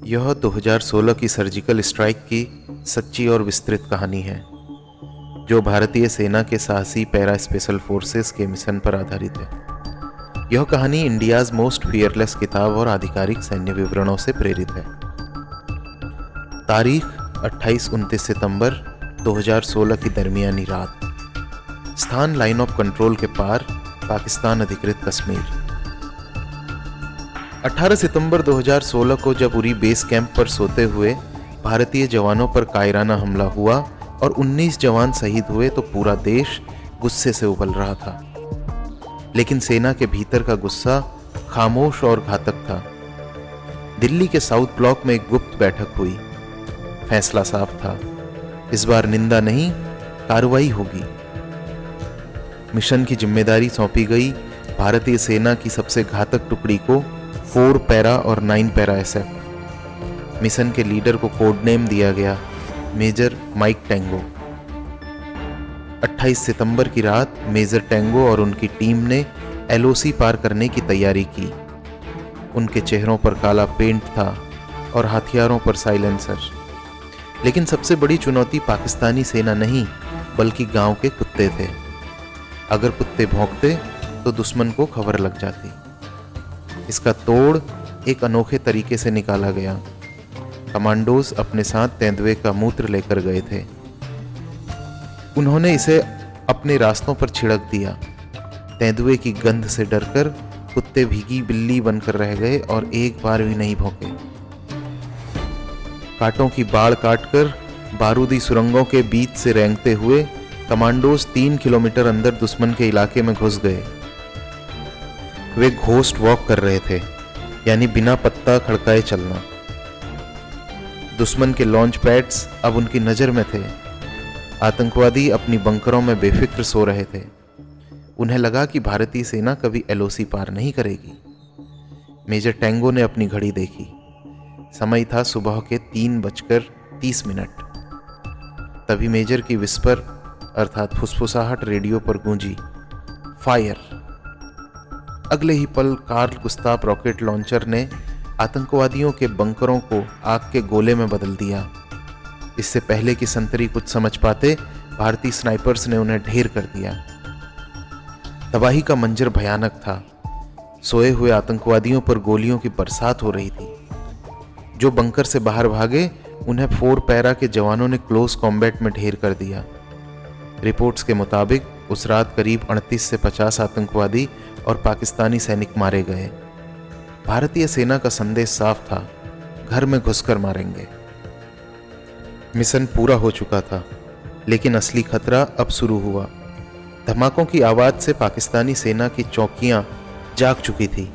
यह 2016 की surgical strike की सच्ची और विस्तृत कहानी है, जो भारतीय सेना के साहसी पैरा स्पेशल फोर्सेस के मिशन पर आधारित है। यह कहानी इंडियाज मोस्ट फियरलेस किताब और आधिकारिक सैन्य विवरणों से प्रेरित है। तारीख 28-29 सितंबर 2016 की दरमियानी रात। स्थान लाइन ऑफ कंट्रोल के पार, पाकिस्तान अधिकृत कश्मीर। 18 सितंबर 2016 को जब उरी बेस कैंप पर सोते हुए भारतीय जवानों पर कायराना हमला हुआ और 19 जवान शहीद हुए तो पूरा देश गुस्से से उबल रहा था। लेकिन सेना के भीतर का गुस्सा खामोश और घातक था। दिल्ली के साउथ ब्लॉक में एक गुप्त बैठक हुई। फैसला साफ था, इस बार निंदा नहीं, कार्रवाई होगी। मिशन की जिम्मेदारी सौंपी गई भारतीय सेना की सबसे घातक टुकड़ी को, 4 पैरा और 9 पैरा SF। मिशन के लीडर को कोड नेम दिया गया मेजर माइक टेंगो। 28 सितंबर की रात मेजर टेंगो और उनकी टीम ने LOC पार करने की तैयारी की। उनके चेहरों पर काला पेंट था और हथियारों पर साइलेंसर। लेकिन सबसे बड़ी चुनौती पाकिस्तानी सेना नहीं, बल्कि गांव के कुत्ते थे। अगर कुत्ते भौंकते तो दुश्मन को खबर लग जाती। इसका तोड़ एक अनोखे तरीके से निकाला गया। कमांडोज अपने साथ तेंदुए का मूत्र लेकर गए थे। उन्होंने इसे अपने रास्तों पर छिड़क दिया। तेंदुए की गंध से डरकर कुत्ते भीगी बिल्ली बनकर रह गए और एक बार भी नहीं भौंके। कांटों की बाड़ काटकर बारूदी सुरंगों के बीच से रेंगते हुए कमांडोज 3 किलोमीटर अंदर दुश्मन के इलाके में घुस गए। वे घोस्ट वॉक कर रहे थे, यानी बिना पत्ता खड़काए चलना। दुश्मन के लॉन्च पैड्स अब उनकी नजर में थे। आतंकवादी अपनी बंकरों में बेफिक्र सो रहे थे। उन्हें लगा कि भारतीय सेना कभी LOC पार नहीं करेगी। मेजर टेंगो ने अपनी घड़ी देखी। समय था सुबह के 3:30। तभी मेजर की विस्पर अर्थात फुसफुसाहट रेडियो पर गूंजी, फायर। अगले ही पल कार्ल गुस्ताव रॉकेट लॉन्चर ने आतंकवादियों के बंकरों को आग के गोले में बदल दिया। इससे पहले कि संतरी कुछ समझ पाते, भारतीय स्नाइपर्स ने उन्हें ढेर कर दिया। तबाही का मंजर भयानक था। सोए हुए आतंकवादियों पर गोलियों की बरसात हो रही थी। जो बंकर से बाहर भागे, उन्हें 4 पैरा के जवानों ने क्लोज कॉम्बैट में ढेर कर दिया। रिपोर्ट्स के मुताबिक उस रात करीब 38 से 50 आतंकवादी और पाकिस्तानी सैनिक मारे गए। भारतीय सेना का संदेश साफ था, घर में घुसकर मारेंगे। मिशन पूरा हो चुका था, लेकिन असली खतरा अब शुरू हुआ। धमाकों की आवाज से पाकिस्तानी सेना की चौकियां जाग चुकी थी।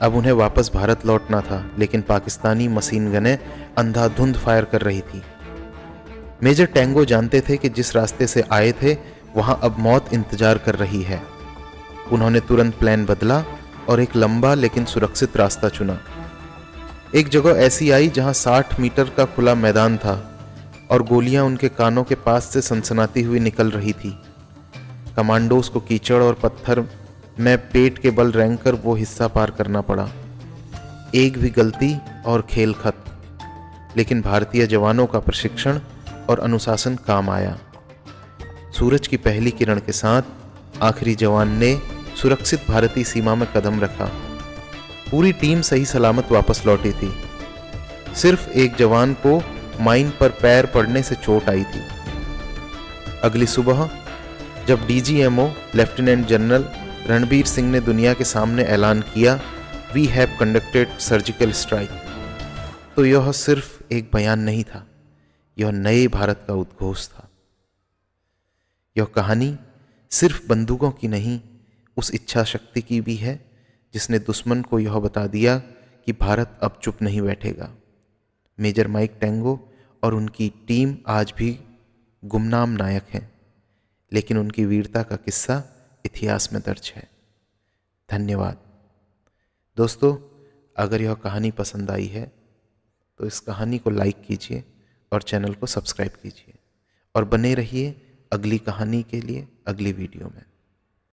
अब उन्हें वापस भारत लौटना था, लेकिन पाकिस्तानी मशीन गनें अंधाधुंध फायर कर रही थी। मेजर टेंगो जानते थे कि जिस रास्ते से आए थे वहां अब मौत इंतजार कर रही है। उन्होंने तुरंत प्लान बदला और एक लंबा लेकिन सुरक्षित रास्ता चुना। एक जगह ऐसी आई जहां 60 मीटर का खुला मैदान था और गोलियां उनके कानों के पास से सनसनाती हुई निकल रही थी। कमांडोज को कीचड़ और पत्थर में पेट के बल रेंगकर वो हिस्सा पार करना पड़ा। एक भी गलती और खेल खत्म। लेकिन भारतीय जवानों का प्रशिक्षण और अनुशासन काम आया। सूरज की पहली किरण के साथ आखिरी जवान ने सुरक्षित भारतीय सीमा में कदम रखा। पूरी टीम सही सलामत वापस लौटी थी। सिर्फ एक जवान को माइन पर पैर पड़ने से चोट आई थी। अगली सुबह जब DGMO lieutenant general Ranbir Singh ने दुनिया के सामने ऐलान किया, we have conducted surgical strike, तो यह सिर्फ एक बयान नहीं था, यह नए भारत का उद्घोष था। यह कहानी सिर्फ बंदूकों की नहीं, उस इच्छा शक्ति की भी है जिसने दुश्मन को यह बता दिया कि भारत अब चुप नहीं बैठेगा। मेजर माइक टेंगो और उनकी टीम आज भी गुमनाम नायक हैं, लेकिन उनकी वीरता का किस्सा इतिहास में दर्ज है। धन्यवाद दोस्तों। अगर यह कहानी पसंद आई है तो इस कहानी को लाइक कीजिए और चैनल को सब्सक्राइब कीजिए और बने रहिए अगली कहानी के लिए अगली वीडियो में।